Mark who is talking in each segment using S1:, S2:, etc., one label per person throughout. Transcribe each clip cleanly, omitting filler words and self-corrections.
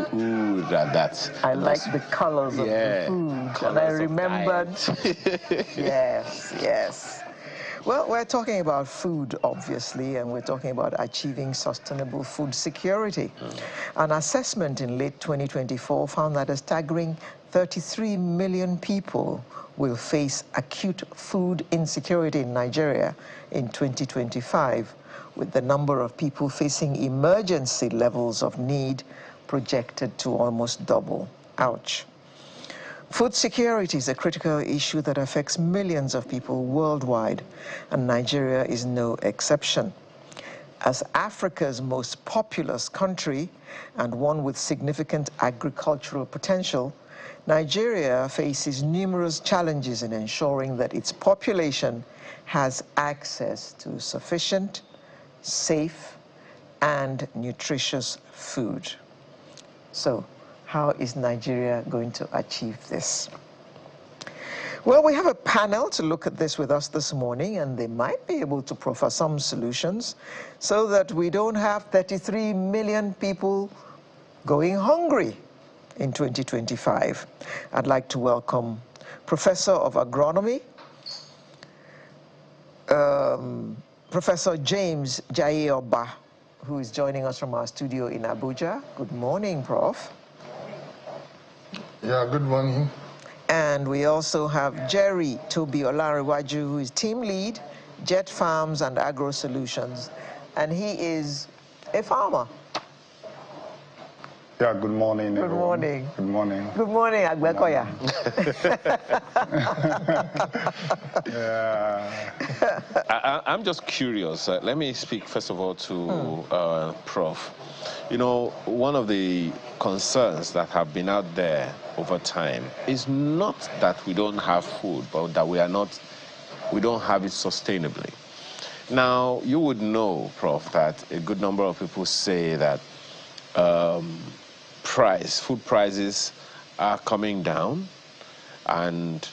S1: that.
S2: I like the colors of the food, and I remembered. Yes, yes. Well, we're talking about food, obviously, and we're talking about achieving sustainable food security. An assessment in late 2024 found that a staggering 33 million people will face acute food insecurity in Nigeria in 2025, with the number of people facing emergency levels of need projected to almost double. Ouch. Food security is a critical issue that affects millions of people worldwide, and Nigeria is no exception. As Africa's most populous country and one with significant agricultural potential, Nigeria faces numerous challenges in ensuring that its population has access to sufficient, safe, and nutritious food. So, how is Nigeria going to achieve this? Well, we have a panel to look at this with us this morning, and they might be able to proffer some solutions so that we don't have 33 million people going hungry in 2025. I'd like to welcome Professor of Agronomy, Professor James Jayeoba, who is joining us from our studio in Abuja. Good morning, Prof.
S3: Yeah, good morning.
S2: And we also have Jerry Tobi Olariwaju, who is team lead, Jet Farms and Agro Solutions, and he is a farmer.
S3: Yeah, good morning,
S2: Good
S3: everyone.
S2: morning.
S3: Good morning.
S2: Good morning, Agbekoya.
S1: Yeah. I'm just curious. Let me speak first of all to Prof. You know, one of the concerns that have been out there over time is not that we don't have food, but that we don't have it sustainably. Now, you would know, Prof, that a good number of people say that food prices are coming down, and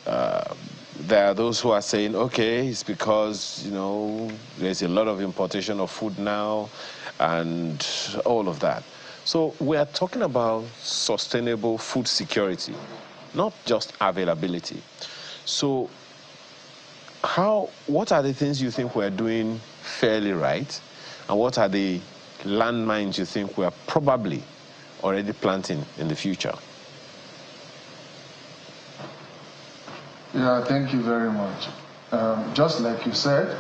S1: there are those who are saying, okay, it's because, you know, there's a lot of importation of food now and all of that. So we are talking about sustainable food security, not just availability. So what are the things you think we're doing fairly right, and what are the landmines you think we're probably already planting in the future?
S3: Yeah, thank you very much. Just like you said,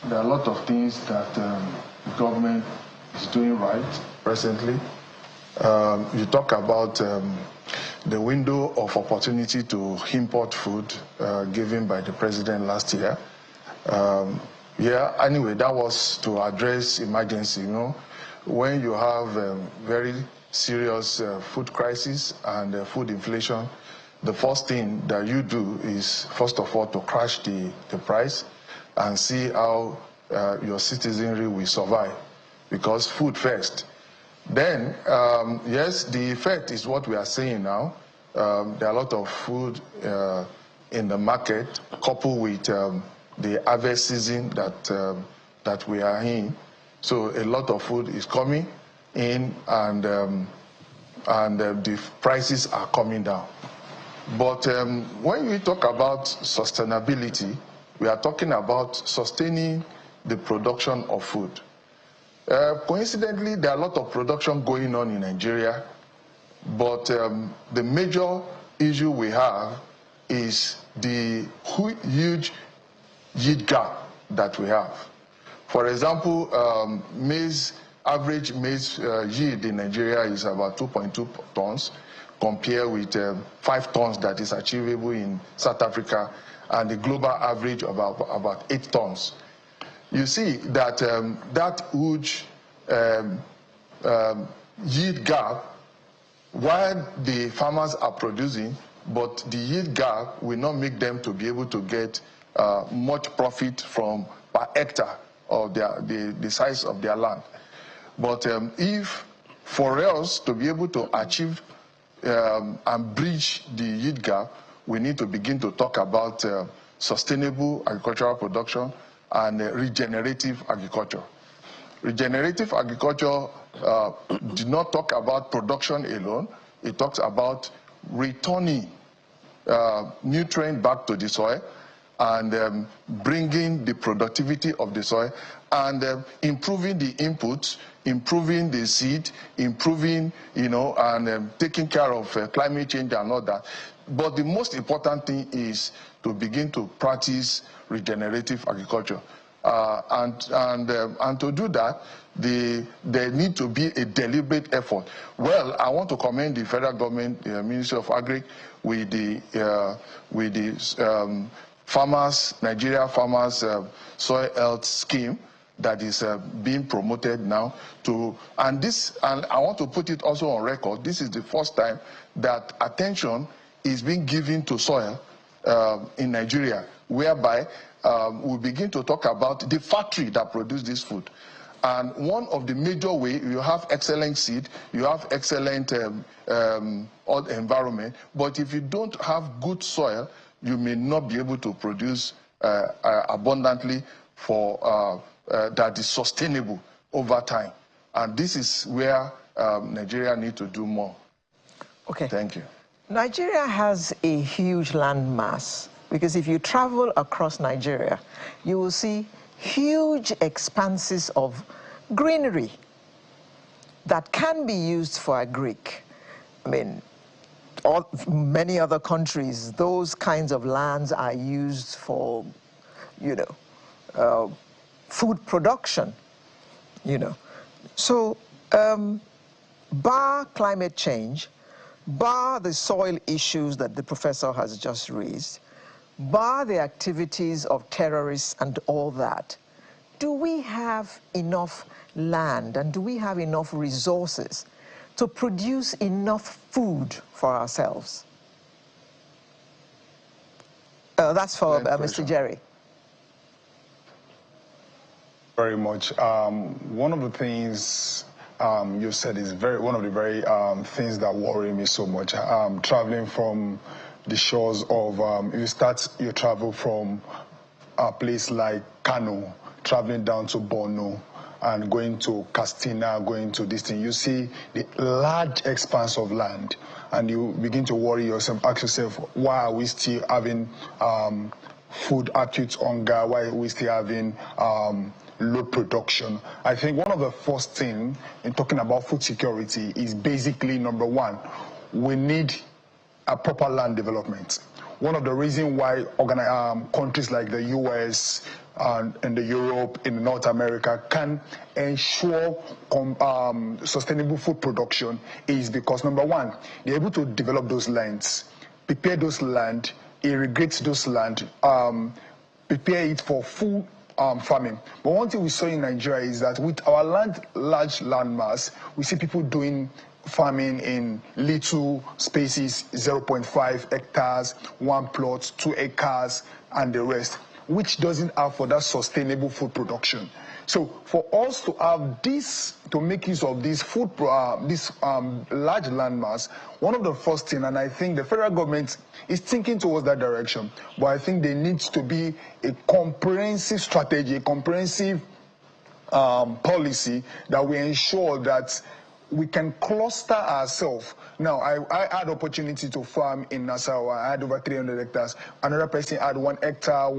S3: there are a lot of things that the government is doing right presently. You talk about the window of opportunity to import food given by the president last year. Yeah, anyway, that was to address emergency, you know. When you have very serious food crisis and food inflation, the first thing that you do is, first of all, to crash the price and see how your citizenry will survive, because food first. Then, yes, the effect is what we are seeing now. There are a lot of food in the market, coupled with the harvest season that we are in. So a lot of food is coming in, and the prices are coming down. But when we talk about sustainability, we are talking about sustaining the production of food. Coincidentally, there are a lot of production going on in Nigeria, but the major issue we have is the huge yield gap that we have. For example, average maize yield in Nigeria is about 2.2 tons, compared with 5 tons that is achievable in South Africa, and the global average of about 8 tons. You see that that huge yield gap, while the farmers are producing, but the yield gap will not make them to be able to get much profit from per hectare of the size of their land. But if for us to be able to achieve and bridge the yield gap, we need to begin to talk about sustainable agricultural production and regenerative agriculture. Regenerative agriculture did not talk about production alone. It talks about returning nutrient back to the soil and bringing the productivity of the soil and improving the inputs, improving the seed, improving, and taking care of climate change and all that. But the most important thing is to begin to practice regenerative agriculture. And to do that, there need to be a deliberate effort. Well, I want to commend the federal government, the Ministry of Agri, with the Nigeria Farmers Soil Health Scheme that is being promoted now. And I want to put it also on record. This is the first time that attention is being given to soil in Nigeria, whereby we begin to talk about the factory that produces this food. And one of the major ways, you have excellent seed, you have excellent environment, but if you don't have good soil, you may not be able to produce abundantly for that is sustainable over time. And this is where Nigeria needs to do more.
S2: Okay.
S3: Thank you.
S2: Nigeria has a huge land mass, because if you travel across Nigeria, you will see huge expanses of greenery that can be used for agric. I mean, many other countries, those kinds of lands are used for, food production, So, bar climate change, bar the soil issues that the professor has just raised, bar the activities of terrorists and all that, do we have enough land and do we have enough resources to produce enough food for ourselves? That's for Mr. Jerry.
S4: Very much. One of the things you said is one of the very things that worry me so much. Traveling from the shores of, you start your travel from a place like Kano, traveling down to Borno, and going to Katsina, going to this thing, you see the large expanse of land, and you begin to worry yourself, ask yourself, why are we still having food acute hunger? Why are we still having low production? I think one of the first things in talking about food security is basically, number one, we need a proper land development. One of the reasons why countries like the US and the Europe, in North America can ensure sustainable food production is because, number one, they're able to develop those lands, prepare those land, irrigate those land, prepare it for full farming. But one thing we saw in Nigeria is that with our large land mass, we see people doing farming in little spaces, 0.5 hectares, 1 plot, 2 acres, and the rest, which doesn't have for that sustainable food production. So for us to have this, to make use of this food, large land mass, one of the first things, and I think the federal government is thinking towards that direction, but I think there needs to be a comprehensive strategy, a comprehensive policy that we ensure that we can cluster ourselves. Now, I had opportunity to farm in Nassau. I had over 300 hectares. Another person had 1 hectare,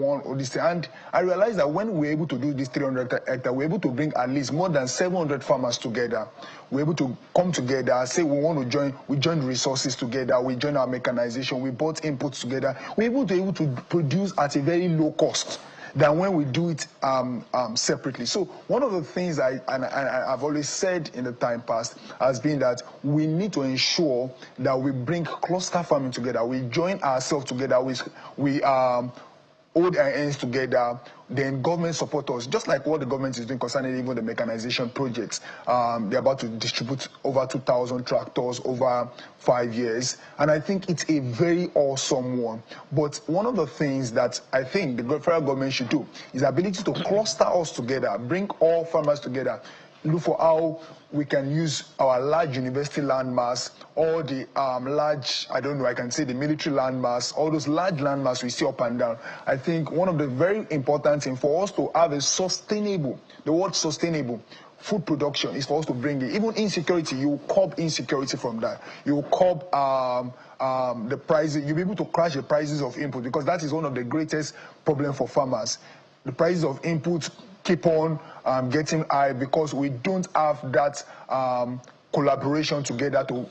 S4: and I realized that when we're able to do this 300 hectares, we're able to bring at least more than 700 farmers together. We're able to come together, say we want to join, we join resources together, we join our mechanization, we bought inputs together. We're able to produce at a very low cost than when we do it separately. So one of the things I've always said in the time past has been that we need to ensure that we bring cluster farming together. We join ourselves together. We hold our hands together. Then government support us, just like what the government is doing concerning even the mechanization projects. They're about to distribute over 2,000 tractors over 5 years. And I think it's a very awesome one. But one of the things that I think the federal government should do is the ability to cluster us together, bring all farmers together, look for how we can use our large university land mass, all the large, I don't know, I can say the military land mass, all those large land mass we see up and down. I think one of the very important things for us to have a sustainable, the word sustainable, food production is for us to bring it. Even insecurity, you curb insecurity from that. You curb the prices. You'll be able to crash the prices of input, because that is one of the greatest problems for farmers. The prices of input keep on getting high because we don't have that collaboration together to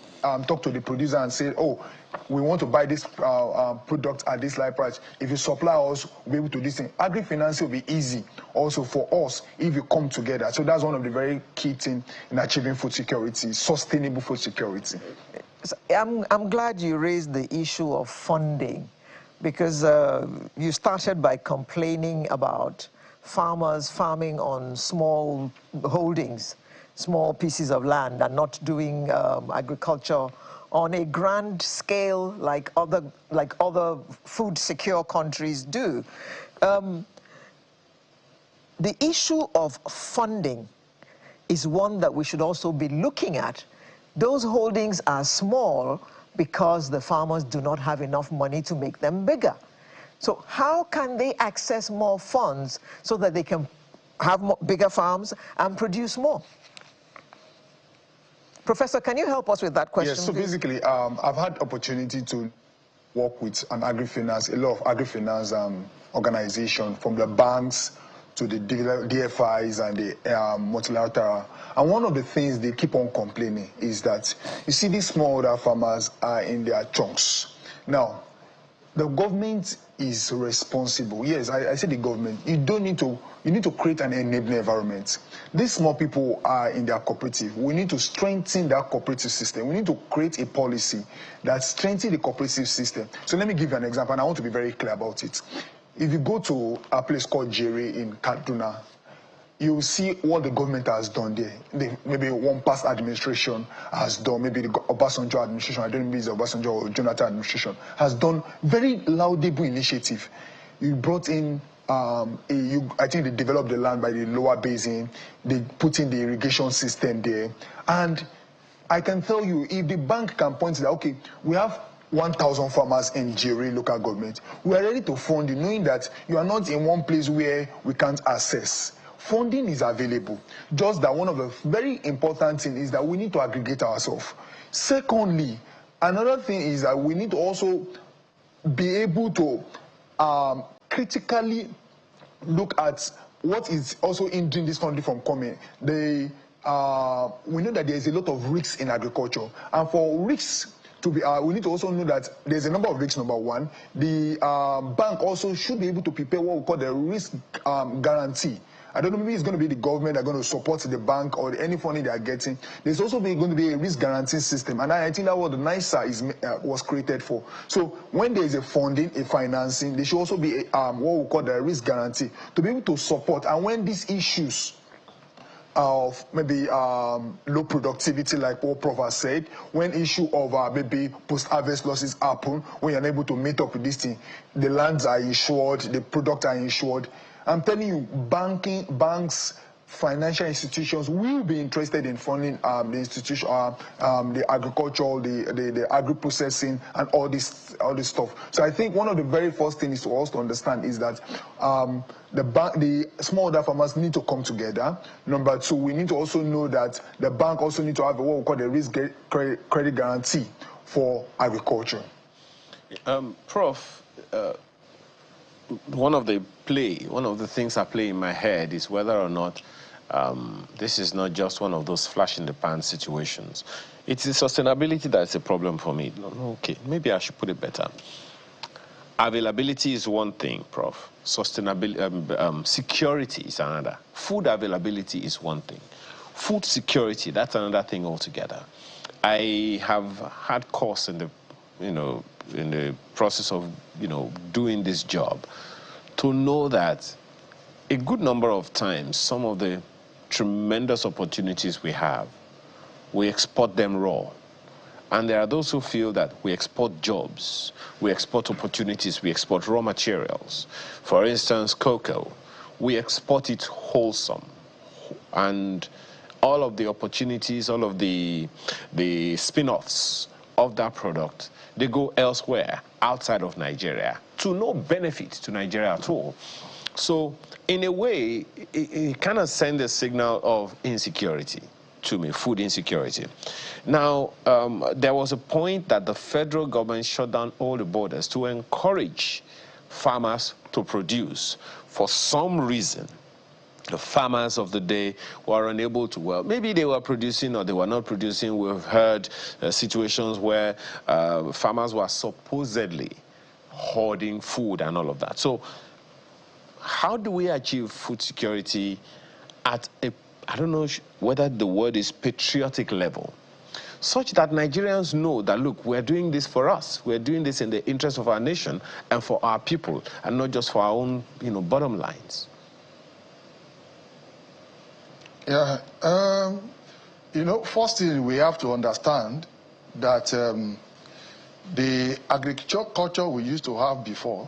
S4: talk to the producer and say, oh, we want to buy this product at this low price. If you supply us, we'll be able to do this thing. Agri-finance will be easy also for us if you come together. So that's one of the very key things in achieving food security, sustainable food security.
S2: I'm glad you raised the issue of funding, because you started by complaining about farmers farming on small holdings, small pieces of land, and not doing agriculture on a grand scale like other food secure countries do. The issue of funding is one that we should also be looking at. Those holdings are small because the farmers do not have enough money to make them bigger. So how can they access more funds so that they can have bigger farms and produce more? Professor, can you help us with that question?
S4: Yes, so please? Basically, I've had opportunity to work with a lot of agri-finance organizations, from the banks to the DFIs and the multilateral. And one of the things they keep on complaining is that, you see, these smallholder farmers are in their chunks. Now, the government is responsible. Yes, I say the government. You need to create an enabling environment. These small people are in their cooperative. We need to strengthen that cooperative system. We need to create a policy that strengthens the cooperative system. So let me give you an example, and I want to be very clear about it. If you go to a place called Jere in Kaduna, you see what the government has done there. Maybe one past administration has done, maybe the Obasanjo administration, I don't know if it's the Obasanjo or Jonathan administration, has done very laudable initiative. You brought in, I think they developed the land by the lower basin, they put in the irrigation system there. And I can tell you, if the bank can point to that, okay, we have 1,000 farmers in Jere local government, we are ready to fund you, knowing that you are not in one place where we can't access. Funding is available. Just that one of the very important things is that we need to aggregate ourselves. Secondly, another thing is that we need to also be able to critically look at what is also hindering this country from coming. We know that there is a lot of risks in agriculture, and for risks to be, we need to also know that there's a number of risks. Number one, the bank also should be able to prepare what we call the risk guarantee. I don't know, maybe it's going to be the government that are going to support the bank or any funding they are getting. There's also going to be a risk guarantee system, and I think that what the NISA was created for. So when there is a funding, a financing, there should also be what we call the risk guarantee to be able to support. And when these issues of maybe low productivity, like what Prof has said, when issue of maybe post-harvest losses happen, when you're unable to meet up with this thing, the lands are insured, the products are insured. I'm telling you, banks, financial institutions will be interested in funding the institution, the agricultural, the agri-processing, and all this stuff. So I think one of the very first things for us to understand is that the smallholder farmers need to come together. Number two, we need to also know that the bank also need to have what we call the risk credit guarantee for agriculture.
S1: Prof, one of the things I play in my head is whether or not this is not just one of those flash-in-the-pan situations. It's the sustainability that's a problem for me. Okay, maybe I should put it better. Availability is one thing, Prof. Sustainability, security is another. Food availability is one thing. Food security, that's another thing altogether. I have had course in the process of, doing this job, to know that a good number of times, some of the tremendous opportunities we have, we export them raw. And there are those who feel that we export jobs, we export opportunities, we export raw materials. For instance, cocoa, we export it wholesome. And all of the opportunities, all of the spin-offs of that product, they go elsewhere outside of Nigeria to no benefit to Nigeria at all. So in a way, it kind of sends a signal of insecurity to me, food insecurity. Now, there was a point that the federal government shut down all the borders to encourage farmers to produce. For some reason, the farmers of the day were unable to, well, maybe they were producing or they were not producing. We've heard situations where farmers were supposedly hoarding food and all of that. So how do we achieve food security at a, I don't know whether the word is patriotic level, such that Nigerians know that, look, we're doing this for us. We're doing this in the interest of our nation and for our people, and not just for our own, bottom lines.
S3: Yeah, first thing we have to understand that the agriculture we used to have before,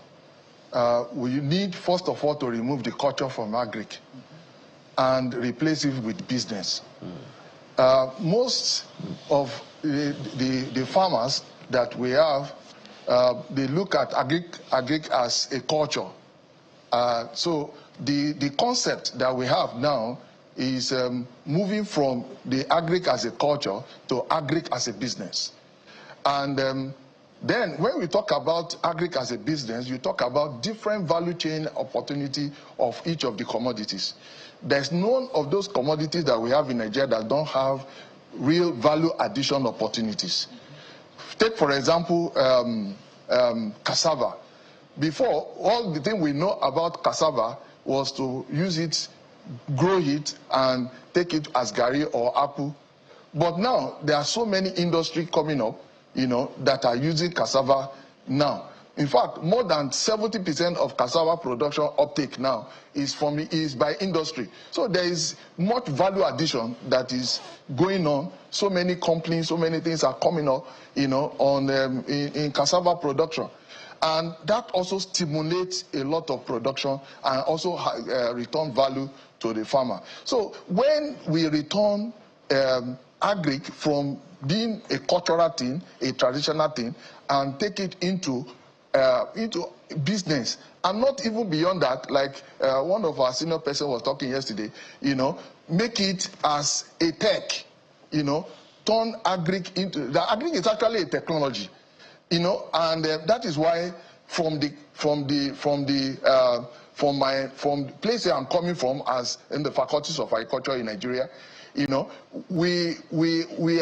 S3: we need first of all to remove the culture from agric and replace it with business. Most of the farmers that we have, they look at agric as a culture. So the concept that we have now is moving from the agric as a culture to agric as a business. And then when we talk about agric as a business, you talk about different value chain opportunity of each of the commodities. There's none of those commodities that we have in Nigeria that don't have real value addition opportunities. Take, for example, cassava. Before, all the thing we know about cassava was to use it, grow it, and take it as gari or apple. But now, there are so many industries coming up, that are using cassava now. In fact, more than 70% of cassava production uptake now is by industry. So there is much value addition that is going on. So many companies, so many things are coming up, in cassava production. And that also stimulates a lot of production and also return value to the farmer. So when we return agric from being a cultural thing, a traditional thing, and take it into business, and not even beyond that, like one of our senior person was talking yesterday, make it as a tech, turn agric into, the agric is actually a technology, and that is why from the place I'm coming from, as in the faculties of agriculture in Nigeria, we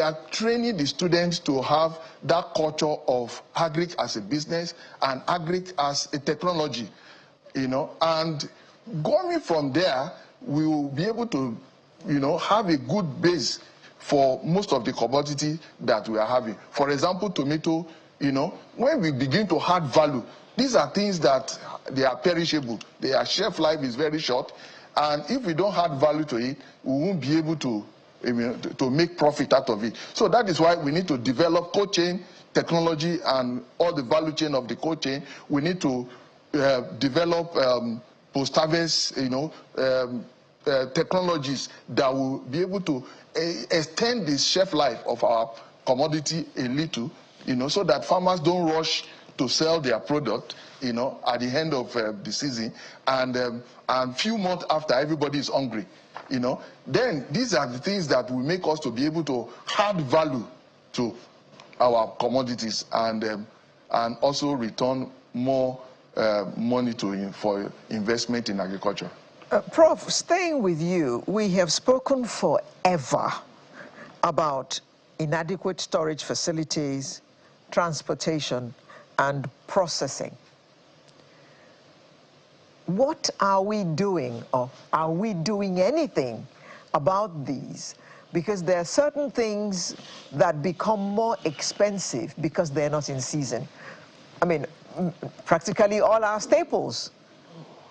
S3: are training the students to have that culture of agric as a business and agric as a technology, and going from there, we will be able to, have a good base for most of the commodity that we are having. For example, tomato, when we begin to add value, these are things that they are perishable. Their shelf life is very short. And if we don't add value to it, we won't be able to make profit out of it. So that is why we need to develop cold chain technology and all the value chain of the cold chain. We need to develop post-harvest, technologies that will be able to extend the shelf life of our commodity a little, so that farmers don't rush to sell their product, at the end of the season, and few months after everybody is hungry, Then these are the things that will make us to be able to add value to our commodities and also return more money for investment in agriculture.
S2: Prof, staying with you, we have spoken forever about inadequate storage facilities, transportation, and processing. What are we doing, or are we doing anything about these? Because there are certain things that become more expensive because they're not in season. I mean, practically all our staples.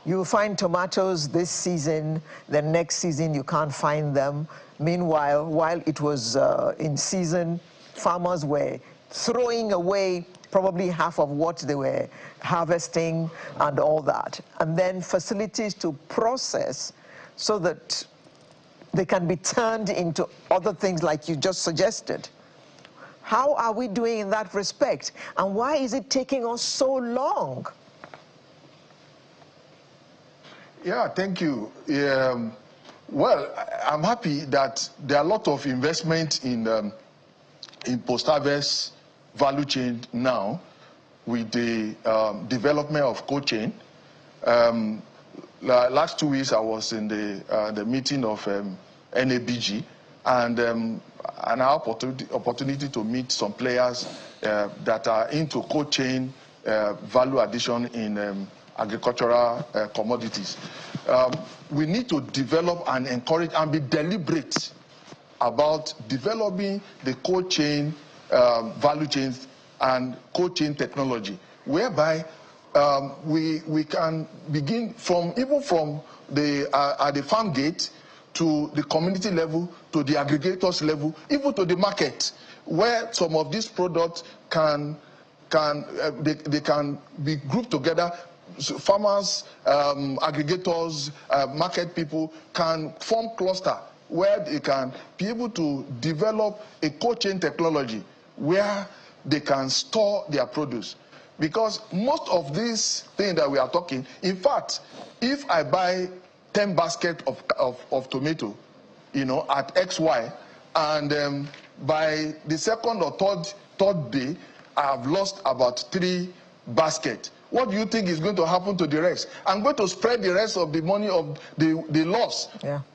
S2: You find tomatoes this season, the next season you can't find them. Meanwhile, while it was in season, farmers were throwing away probably half of what they were harvesting and all that. And then facilities to process so that they can be turned into other things like you just suggested. How are we doing in that respect? And why is it taking us so long?
S3: Yeah, thank you. Well, I'm happy that there are a lot of investment in post-harvest value chain now with the development of cold chain. Last 2 weeks, I was in the meeting of NABG, and an opportunity to meet some players that are into cold chain value addition in agricultural commodities. We need to develop and encourage and be deliberate about developing the cold chain value chains and cold chain technology, whereby we can begin from at the farm gate to the community level, to the aggregators level, even to the market, where some of these products can be grouped together. So farmers, aggregators, market people can form cluster where they can be able to develop a cold chain technology where they can store their produce. Because most of these things that we are talking, in fact, if I buy 10 baskets of tomato, at XY, and by the second or third day, I have lost about 3 baskets. What do you think is going to happen to the rest? I'm going to spread the rest of the money of the loss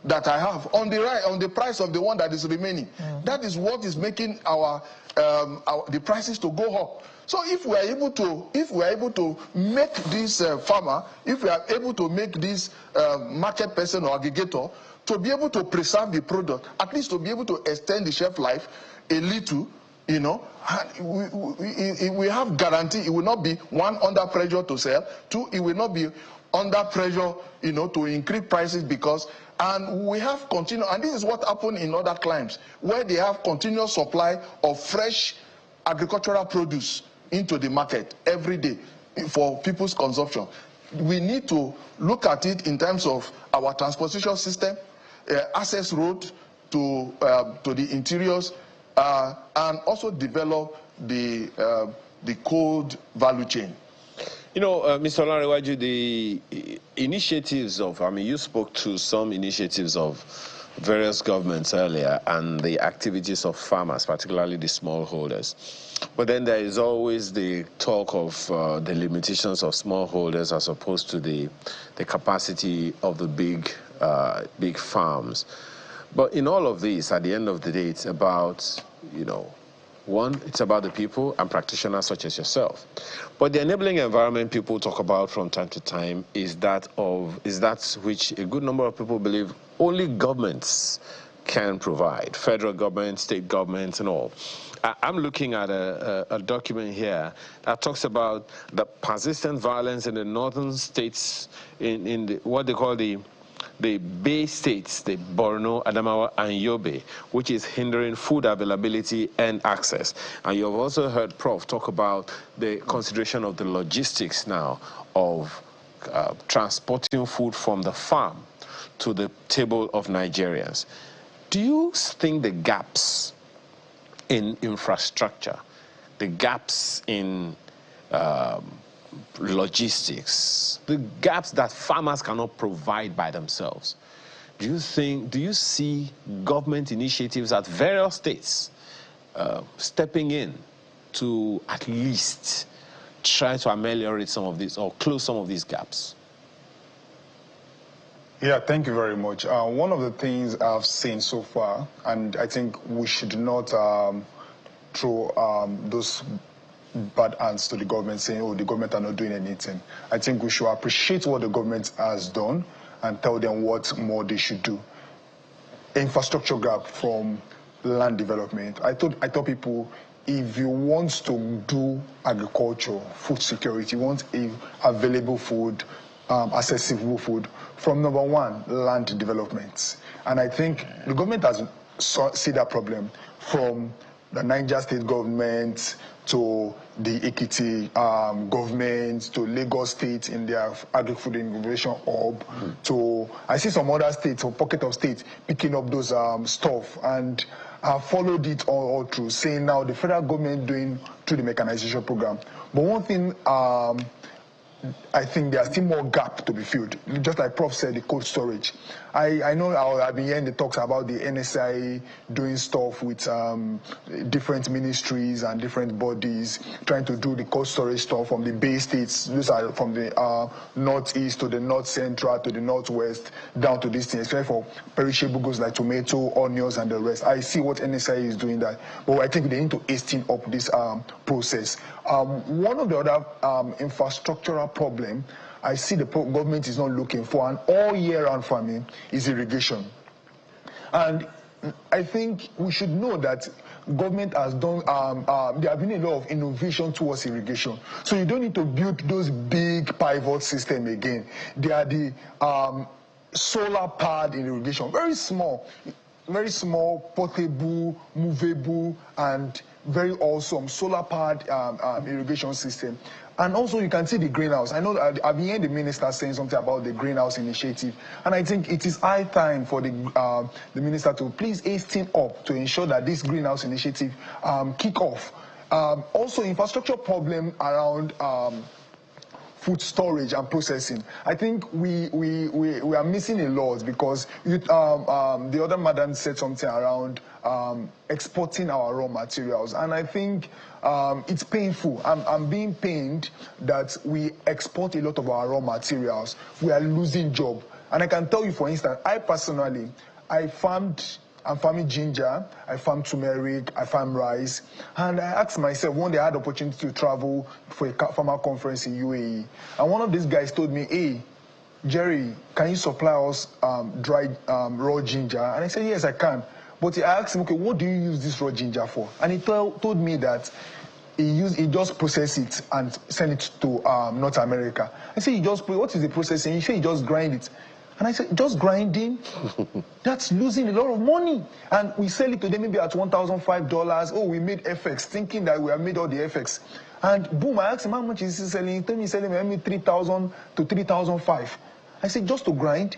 S3: that I have on the price of the one that is remaining. That is what is making the prices to go up. So if we are able to make this farmer, if we are able to make this market person or aggregator to be able to preserve the product, at least to be able to extend the shelf life a little, we have guarantee it will not be, 1, under pressure to sell, 2, it will not be under pressure, to increase prices, because, and we have continued, and this is what happened in other climes, where they have continuous supply of fresh agricultural produce into the market every day for people's consumption. We need to look at it in terms of our transportation system, access road to the interiors, and also develop the cold value chain.
S1: Mr. Olanrewaju, the initiatives of, you spoke to some initiatives of various governments earlier and the activities of farmers, particularly the smallholders. But then there is always the talk of the limitations of smallholders as opposed to the capacity of the big farms. But in all of this, at the end of the day, it's about, one, it's about the people and practitioners such as yourself. But the enabling environment people talk about from time to time is that which a good number of people believe only governments can provide, federal government, state governments, and all. I'm looking at a document here that talks about the persistent violence in the northern states, in what they call the Bay states, the Borno, Adamawa, and Yobe, which is hindering food availability and access. And you've also heard Prof talk about the consideration of the logistics now of transporting food from the farm to the table of Nigerians. Do you think the gaps in infrastructure, the gaps in logistics, the gaps that farmers cannot provide by themselves, do you see government initiatives at various states stepping in to at least try to ameliorate some of these or close some of these gaps?
S4: Yeah, thank you very much. One of the things I've seen so far, and I think we should not throw those bad hands to the government saying, oh, the government are not doing anything. I think we should appreciate what the government has done and tell them what more they should do. Infrastructure gap from land development. I told people, if you want to do agriculture, food security, you want available food, accessible food, from number 1, land development. And I think the government has seen that problem from the Niger state government to the Ekiti government to Lagos state in their agri-food innovation hub to, I see some other states or pocket of states picking up those stuff, and I followed it all through, saying now the federal government doing through the mechanization program. But one thing I think there's still more gap to be filled. Just like Prof said, the cold storage. I know I've been hearing the talks about the NSI doing stuff with different ministries and different bodies, trying to do the cold storage stuff from the Bay States. Those are from the northeast to the north central to the northwest, down to this thing, especially for perishable goods like tomato, onions, and the rest. I see what NSI is doing that, but I think they need to hasten up this process. One of the other infrastructural problem I see the government is not looking for an all-year-round farming is irrigation. And I think we should know that government has done, there have been a lot of innovation towards irrigation. So you don't need to build those big pivot system again. They are the solar powered irrigation, very small, portable, movable, and very awesome solar powered irrigation system. And also you can see the greenhouse. I know I've been hearing the minister saying something about the greenhouse initiative, and I think it is high time for the minister to please hasten up to ensure that this greenhouse initiative kick off. Also, infrastructure problem around food storage and processing. I think we are missing a lot, because the other madam said something around exporting our raw materials, and I think it's painful. I'm being pained that we export a lot of our raw materials. We are losing job. And I can tell you, for instance, I personally, I'm farming ginger, I farm turmeric, I farm rice, and I asked myself, one day I had the opportunity to travel for a farmer conference in UAE, and one of these guys told me, hey, Jerry, can you supply us dried raw ginger? And I said, yes, I can. But I asked him, okay, what do you use this raw ginger for? And he told me that he just process it and send it to North America. I said, what is the processing? He said, he just grind it. And I said, just grinding? That's losing a lot of money. And we sell it to them maybe at $1,005. Oh, we made FX, thinking that we have made all the FX. And boom, I asked him, how much is he selling? He told me he's selling maybe $3,000 to $3,500. I said, just to grind?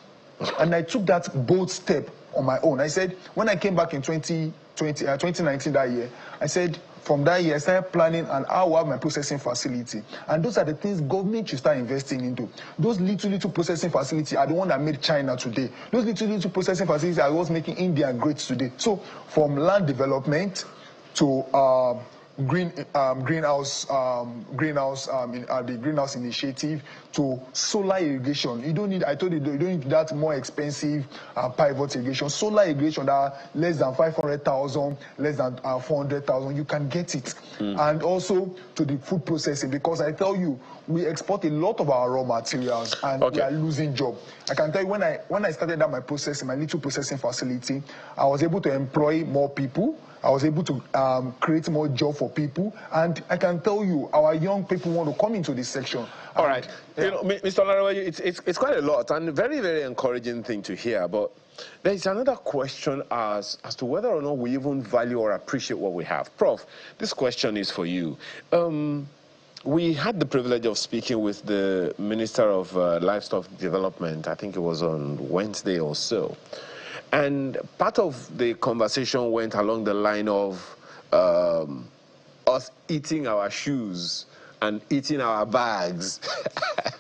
S4: And I took that bold step on my own. I said, when I came back in 2019 that year, I said, from that year, I started planning and how I have my processing facility. And those are the things government should start investing into. Those little processing facilities are the one that made China today. Those little processing facilities are what's making India great today. So from land development to the greenhouse initiative to solar irrigation. You don't need, I told you, you don't need that more expensive pivot irrigation. Solar irrigation that are less than 500,000, less than 400,000, you can get it. And also to the food processing, because I tell you, we export a lot of our raw materials and we are losing job. I can tell you, when I started out my processing, my little processing facility, I was able to employ more people. I was able to create more job for people, and I can tell you, our young people want to come into this section.
S1: All right, you know, Mr. Larawa, it's quite a lot, and a very, very encouraging thing to hear. But there is another question as to whether or not we even value or appreciate what we have. Prof, this question is for you. We had the privilege of speaking with the Minister of Livestock Development. I think it was on Wednesday or so. And part of the conversation went along the line of us eating our shoes and eating our bags.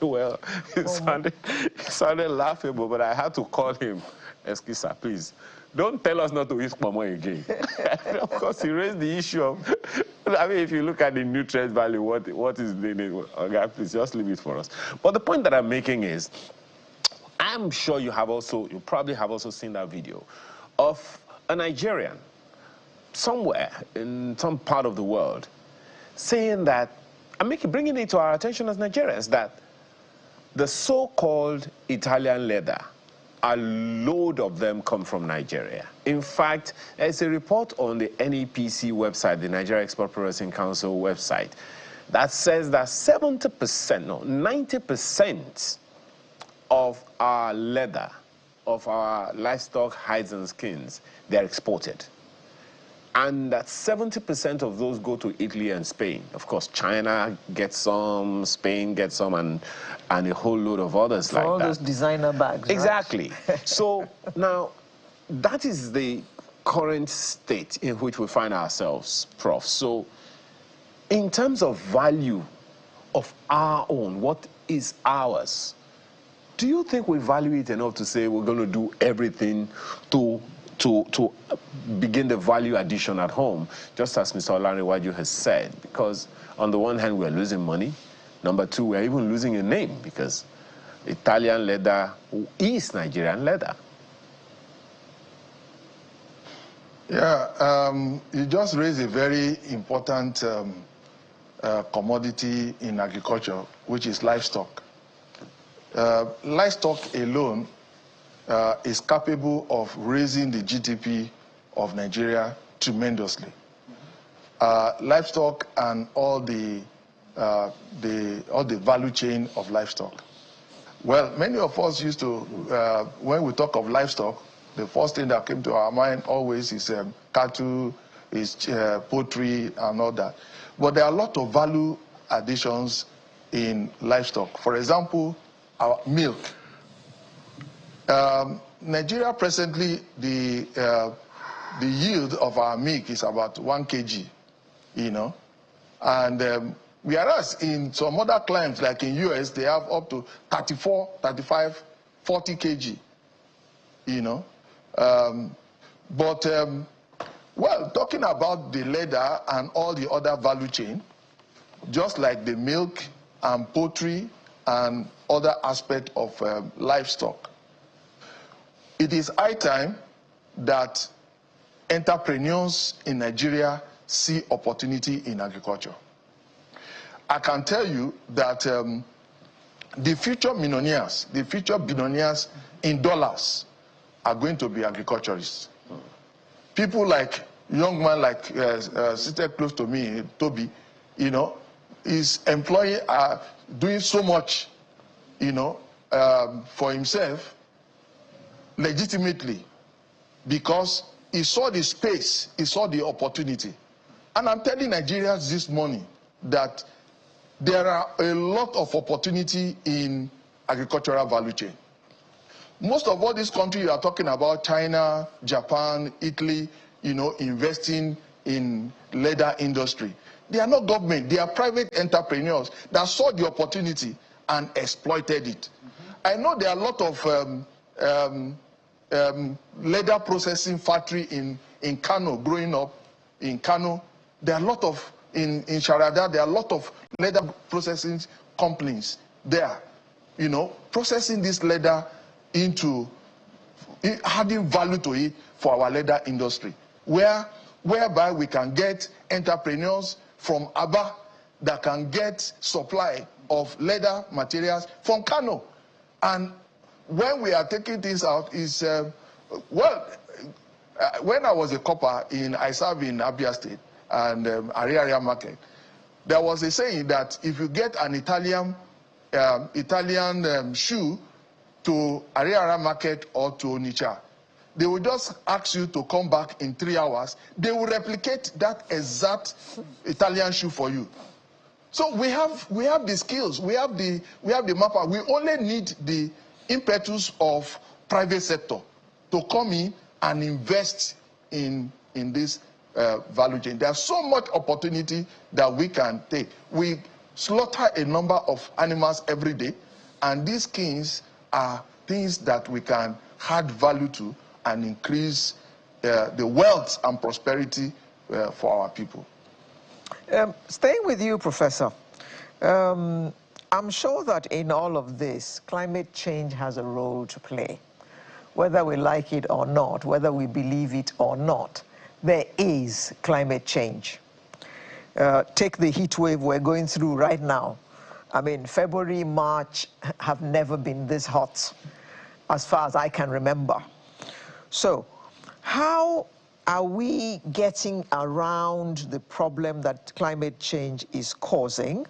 S1: Well, it sounded laughable, but I had to call him, excuse me, please, don't tell us not to eat pomo again. Of course, he raised the issue of, I mean, if you look at the nutrient value, what is the name? Okay, please, just leave it for us. But the point that I'm making is, I'm sure you probably have also seen that video of a Nigerian somewhere in some part of the world saying that, and bringing it to our attention as Nigerians, that the so-called Italian leather, a load of them come from Nigeria. In fact, there's a report on the NEPC website, the Nigeria Export Processing Council website, that says that 90% of our leather, of our livestock hides and skins, they're exported. And that 70% of those go to Italy and Spain. Of course, China gets some, Spain gets some, and a whole load of others like that.
S2: All those designer bags,
S1: exactly.
S2: Right?
S1: So now, that is the current state in which we find ourselves, Prof. So in terms of value of our own, what is ours. Do you think we value it enough to say we're going to do everything to begin the value addition at home, just as Mr. Olanrewaju has said? Because on the one hand, we're losing money. Number two, we're even losing a name, because Italian leather is Nigerian leather.
S3: Yeah, you just raised a very important commodity in agriculture, which is livestock. Livestock alone is capable of raising the GDP of Nigeria tremendously. Livestock and all the value chain of livestock. Well, many of us used to, when we talk of livestock, the first thing that came to our mind always is cattle, is poultry, and all that. But there are a lot of value additions in livestock. For example, our milk. Nigeria presently, the yield of our milk is about 1 kg, you know, and whereas in some other climes, like in US, they have up to 34, 35, 40 kg, you know. Well, talking about the leather and all the other value chain, just like the milk and poultry and other aspects of livestock, it is high time that entrepreneurs in Nigeria see opportunity in agriculture. I can tell you that the future millionaires, the future billionaires in dollars are going to be agriculturists. People like, young man like seated close to me, Toby, you know, is employing, doing so much, you know, for himself, legitimately, because he saw the space, he saw the opportunity. And I'm telling Nigerians this morning that there are a lot of opportunity in agricultural value chain. Most of all these countries you are talking about, China, Japan, Italy, you know, investing in leather industry. They are not government, they are private entrepreneurs that saw the opportunity and exploited it. I know there are a lot of leather processing factory in Kano, growing up in Kano. There are a lot of, in Sharada, there are a lot of leather processing companies there, you know, processing this leather into adding value to it for our leather industry, whereby we can get entrepreneurs from Aba that can get supply of leather materials from Kano. And when we are taking things out is, when I was a copper I served in Abia State and Ariaria Market, there was a saying that if you get an Italian shoe to Ariara Market or to Onitsha, they will just ask you to come back in 3 hours. They will replicate that exact Italian shoe for you. So we have the skills, we have the manpower. We only need the impetus of private sector to come in and invest in this value chain. There's so much opportunity that we can take. We slaughter a number of animals every day, and these skins are things that we can add value to and increase the wealth and prosperity for our people.
S2: Staying with you, Professor, I'm sure that in all of this, climate change has a role to play. Whether we like it or not, whether we believe it or not, there is climate change. Take the heat wave we're going through right now. I mean, February, March have never been this hot, as far as I can remember. So, how are we getting around the problem that climate change is causing?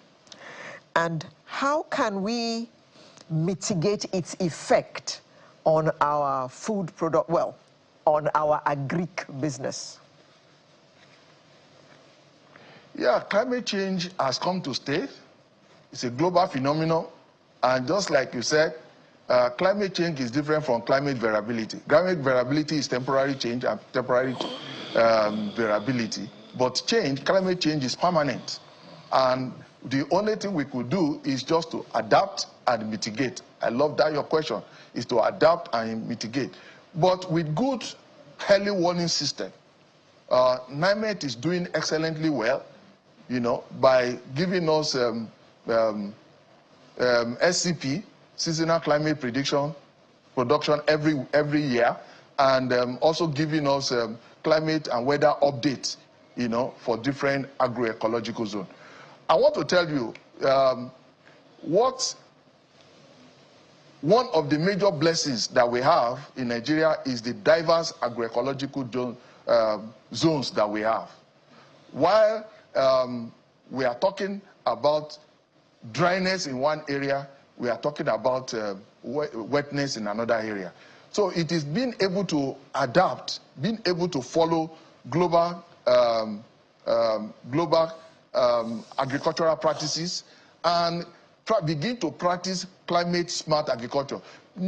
S2: And how can we mitigate its effect on our food product, well, on our agric business?
S3: Yeah, climate change has come to stay. It's a global phenomenon. And just like you said, climate change is different from climate variability. Climate variability is temporary change and temporary variability. But climate change is permanent. And The only thing we could do is just to adapt and mitigate. I love that your question is to adapt and mitigate. But with good early warning system, NIMET is doing excellently well, you know, by giving us SCP, seasonal climate prediction, production every year, and also giving us climate and weather updates, you know, for different agroecological zones. I want to tell you one of the major blessings that we have in Nigeria is the diverse agroecological zones that we have. While we are talking about dryness in one area, we are talking about wetness in another area. So it is being able to adapt, being able to follow global agricultural practices and begin to practice climate smart agriculture.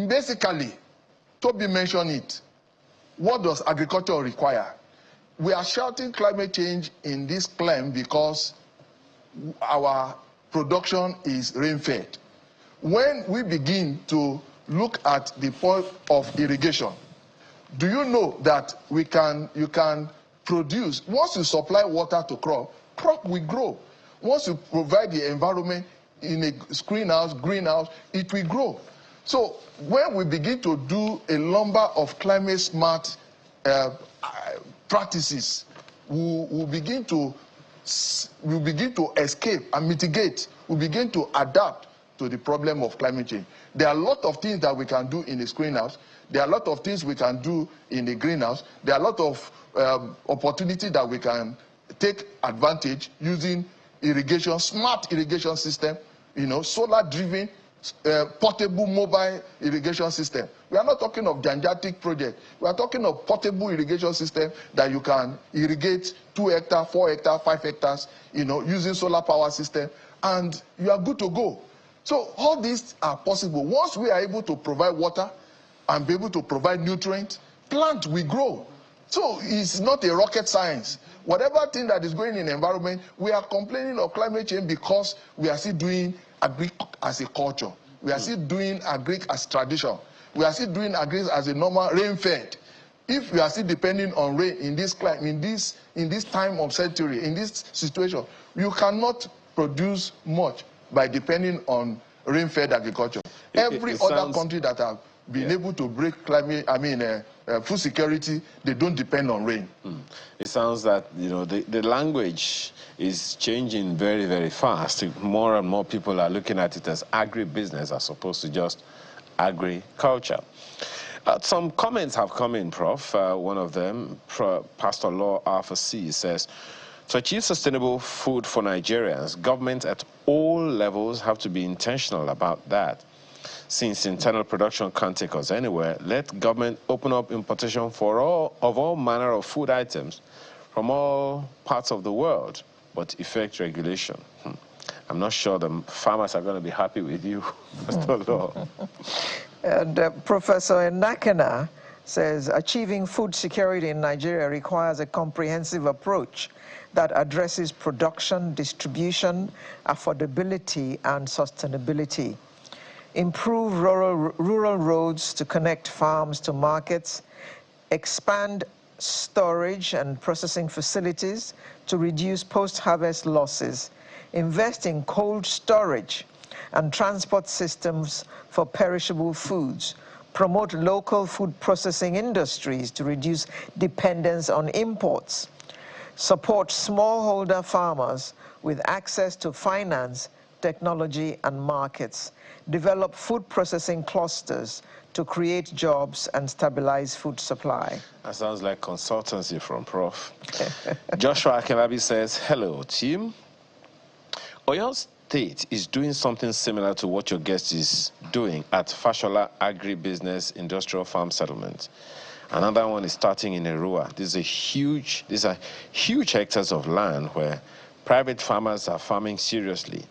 S3: Basically, Toby mentioned it. What does agriculture require? We are shouting climate change in this claim because our production is rain-fed. When we begin to look at the point of irrigation, do you know that you can produce, once you supply water to crop will grow. Once you provide the environment in a greenhouse, it will grow. So when we begin to do a number of climate smart practices, we'll begin to escape and mitigate. We'll begin to adapt to the problem of climate change. There are a lot of things that we can do in the greenhouse. There are a lot of things we can do in the greenhouse. There are a lot of opportunities that we can take advantage using irrigation, smart irrigation system, you know, solar-driven, portable mobile irrigation system. We are not talking of gigantic project. We are talking of portable irrigation system that you can irrigate 2 hectares, 4 hectares, 5 hectares, you know, using solar power system, and you are good to go. So all these are possible. Once we are able to provide water and be able to provide nutrients, plant will grow. So it's not a rocket science. Whatever thing that is going in the environment, we are complaining of climate change because we are still doing agri as a culture. We are still doing agri as tradition. We are still doing agri as a normal rain-fed. If we are still depending on rain in this climate, in this time of century, in this situation, you cannot produce much by depending on rain-fed agriculture. Every other country that have been able to break climate, food security, they don't depend on rain.
S1: It sounds that, you know, the language is changing very, very fast. More and more people are looking at it as agribusiness as opposed to just agriculture. Some comments have come in, Prof. One of them, Pastor Law Alpha C, says, to achieve sustainable food for Nigerians, governments at all levels have to be intentional about that. Since internal production can't take us anywhere, let government open up importation for all manner of food items from all parts of the world, but effect regulation. I'm not sure the farmers are going to be happy with you, Pastor Law.
S2: And Professor Nakana says, achieving food security in Nigeria requires a comprehensive approach that addresses production, distribution, affordability, and sustainability. Improve rural roads to connect farms to markets, expand storage and processing facilities to reduce post-harvest losses, invest in cold storage and transport systems for perishable foods, promote local food processing industries to reduce dependence on imports, support smallholder farmers with access to finance, technology, and markets, develop food processing clusters to create jobs and stabilize food supply.
S1: That sounds like consultancy from Prof. Joshua Kenabi says, hello, team. Oyo State is doing something similar to what your guest is doing at Fashola Agribusiness Industrial Farm Settlement. Another one is starting in Erua. These are huge hectares of land where private farmers are farming seriously.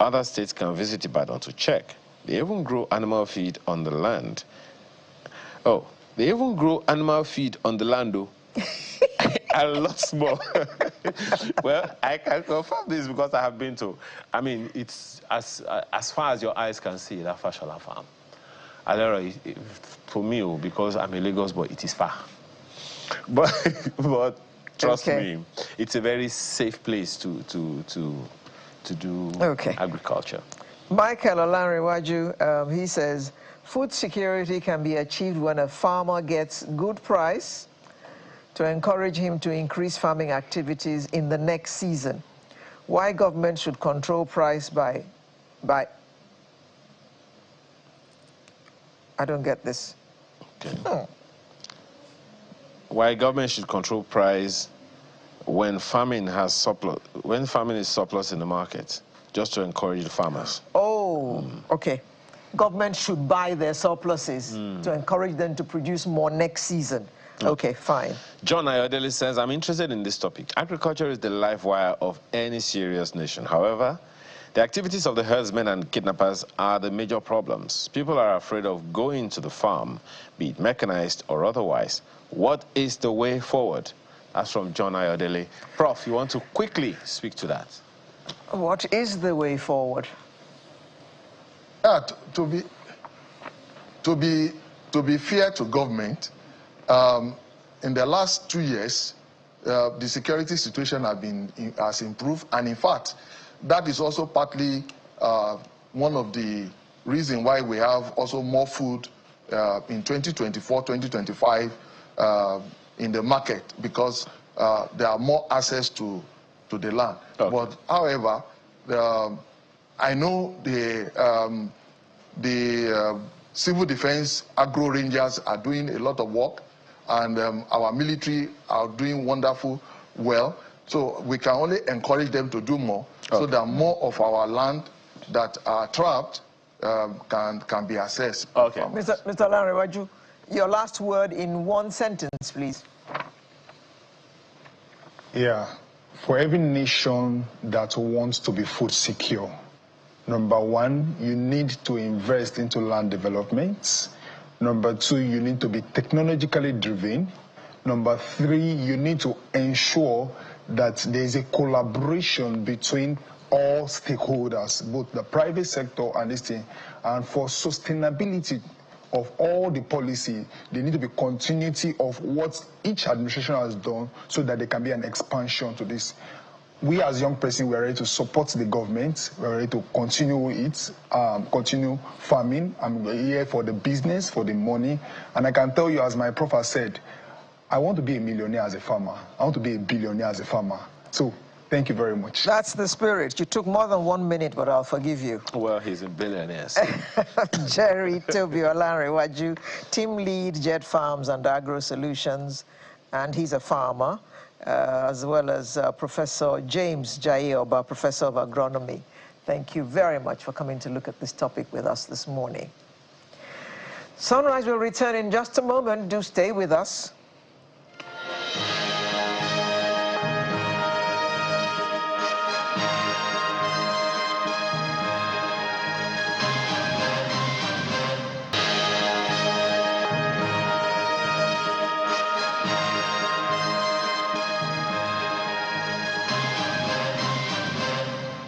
S1: Other states can visit Ibadan to check. They even grow animal feed on the land. Oh, they even grow animal feed on the land, though. A lot more. Well, I can confirm this because I have been to. I mean, it's as far as your eyes can see, that Fashola farm. Alera, for me, because I'm a Lagos boy, it is far. But trust me, it's a very safe place to do agriculture.
S2: Michael Olanrewaju, he says, food security can be achieved when a farmer gets good price to encourage him to increase farming activities in the next season. Why government should control price by I don't get this.
S1: Okay. Why government should control price when farming is surplus in the market, just to encourage the farmers.
S2: Oh, okay. Government should buy their surpluses to encourage them to produce more next season. Okay, fine.
S1: John Ayodele says, I'm interested in this topic. Agriculture is the life wire of any serious nation. However, the activities of the herdsmen and kidnappers are the major problems. People are afraid of going to the farm, be it mechanized or otherwise. What is the way forward? That's from John Ayodele. Prof, you want to quickly speak to that?
S2: What is the way forward?
S3: To be fair to government, in the last 2 years, the security situation has improved, and in fact, that is also partly one of the reasons why we have also more food in 2024, 2025 in the market, because there are more access to the land. Okay. But however, I know the civil defense agro rangers are doing a lot of work, and our military are doing wonderful well. So we can only encourage them to do more, so that more of our land that are trapped can be accessed.
S2: Okay. Mr. Olanrewaju, your last word in one sentence, please.
S4: Yeah. For every nation that wants to be food secure, number one, you need to invest into land development. Number two, you need to be technologically driven. Number three, you need to ensure that there is a collaboration between all stakeholders, both the private sector and this thing. And for sustainability of all the policy, there need to be continuity of what each administration has done, so that there can be an expansion to this. We as young person, we are ready to support the government. We are ready to continue it, continue farming. I'm here for the business, for the money. And I can tell you, as my prof has said, I want to be a millionaire as a farmer. I want to be a billionaire as a farmer. So, thank you very much.
S2: That's the spirit. You took more than 1 minute, but I'll forgive you.
S1: Well, he's a billionaire. So.
S2: Jerry Toby Olanrewaju, team lead, Jet Farms and Agro Solutions, and he's a farmer, as well as Professor James Jayoba, Professor of Agronomy. Thank you very much for coming to look at this topic with us this morning. Sunrise will return in just a moment. Do stay with us.